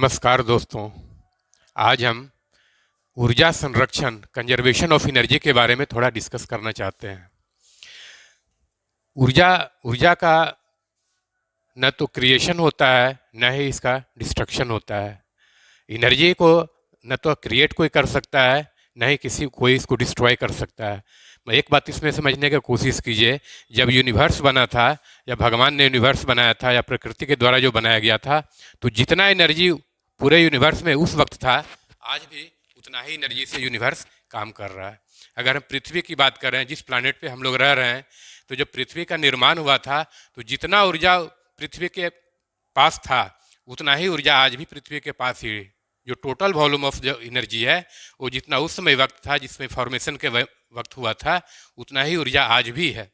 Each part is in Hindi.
नमस्कार दोस्तों। आज हम ऊर्जा संरक्षण कंजर्वेशन ऑफ एनर्जी के बारे में थोड़ा डिस्कस करना चाहते हैं। ऊर्जा ऊर्जा का न तो क्रिएशन होता है, न ही इसका डिस्ट्रक्शन होता है। एनर्जी को न तो क्रिएट कोई कर सकता है, न ही कोई इसको डिस्ट्रॉय कर सकता है। एक बात इसमें समझने की कोशिश कीजिए, जब यूनिवर्स बना था, या भगवान ने यूनिवर्स बनाया था, या प्रकृति के द्वारा जो बनाया गया था, तो जितना एनर्जी पूरे यूनिवर्स में उस वक्त था, आज भी उतना ही एनर्जी से यूनिवर्स काम कर रहा है। अगर हम पृथ्वी की बात करें, जिस प्लानट पे हम लोग रह रहे हैं, तो जब पृथ्वी का निर्माण हुआ था, तो जितना ऊर्जा पृथ्वी के पास था, उतना ही ऊर्जा आज भी पृथ्वी के पास ही। जो टोटल वॉल्यूम ऑफ जो एनर्जी है, वो जितना उस समय वक्त था, जिसमें फॉर्मेशन के वक्त हुआ था, उतना ही ऊर्जा आज भी है।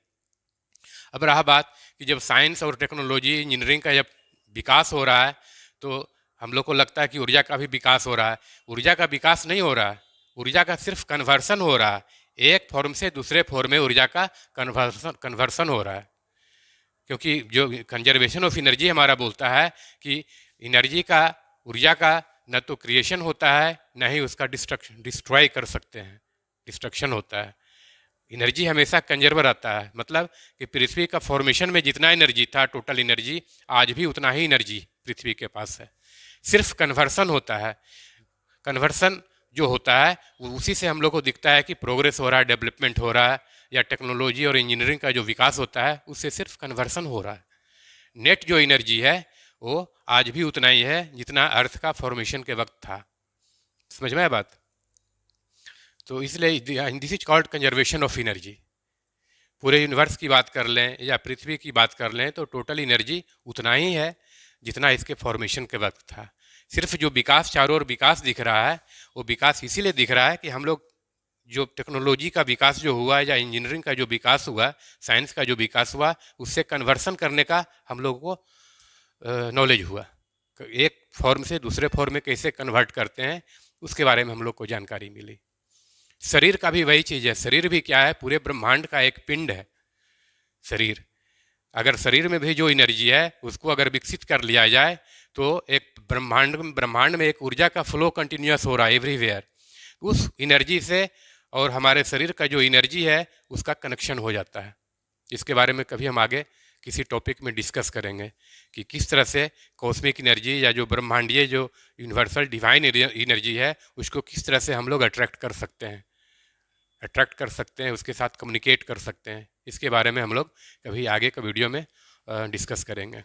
अब रहा बात कि जब साइंस और टेक्नोलॉजी, इंजीनियरिंग का जब विकास हो रहा है, तो हम लोग को लगता है कि ऊर्जा का भी विकास हो रहा है। ऊर्जा का विकास नहीं हो रहा है, ऊर्जा का सिर्फ कन्वर्सन हो रहा है। एक फॉर्म से दूसरे फॉर्म में ऊर्जा का कन्वर्सन हो रहा है। क्योंकि जो कंजर्वेशन ऑफ एनर्जी हमारा बोलता है कि एनर्जी का, ऊर्जा का न तो क्रिएशन होता है, न ही उसका डिस्ट्रॉय कर सकते हैं, डिस्ट्रक्शन होता है। एनर्जी हमेशा कंजर्व रहता है। मतलब कि पृथ्वी का फॉर्मेशन में जितना एनर्जी था, टोटल एनर्जी, आज भी उतना ही एनर्जी पृथ्वी के पास है। सिर्फ कन्वर्सन होता है। कन्वर्सन जो होता है, वो उसी से हम लोग को दिखता है कि प्रोग्रेस हो रहा है, डेवलपमेंट हो रहा है, या टेक्नोलॉजी और इंजीनियरिंग का जो विकास होता है, उससे सिर्फ कन्वर्सन हो रहा है। नेट जो एनर्जी है, वो आज भी उतना ही है जितना अर्थ का फॉर्मेशन के वक्त था। समझ में आया बात? तो इसलिए this is called conservation of energy. पूरे यूनिवर्स की बात कर लें या पृथ्वी की बात कर लें, तो टोटल एनर्जी उतना ही है जितना इसके फॉर्मेशन के वक्त था। सिर्फ जो विकास, चारों ओर विकास दिख रहा है, वो विकास इसीलिए दिख रहा है कि हम लोग जो टेक्नोलॉजी का विकास जो हुआ, या इंजीनियरिंग का जो विकास हुआ, साइंस का जो विकास हुआ, उससे कन्वर्सन करने का हम लोगों को नॉलेज हुआ। एक फॉर्म से दूसरे फॉर्म में कैसे कन्वर्ट करते हैं, उसके बारे में हम लोग को जानकारी मिली। शरीर का भी वही चीज़ है। शरीर भी क्या है? पूरे ब्रह्मांड का एक पिंड है शरीर। अगर शरीर में भी जो एनर्जी है, उसको अगर विकसित कर लिया जाए, तो एक ब्रह्मांड में एक ऊर्जा का फ्लो कंटिन्यूस हो रहा है एवरीवेयर। उस एनर्जी से और हमारे शरीर का जो एनर्जी है, उसका कनेक्शन हो जाता है। इसके बारे में कभी हम आगे किसी टॉपिक में डिस्कस करेंगे कि किस तरह से कॉस्मिक एनर्जी, या जो ब्रह्मांडीय जो यूनिवर्सल डिवाइन एनर्जी है, उसको किस तरह से हम लोग अट्रैक्ट कर सकते हैं, उसके साथ कम्युनिकेट कर सकते हैं। इसके बारे में हम लोग कभी आगे का वीडियो में डिस्कस करेंगे।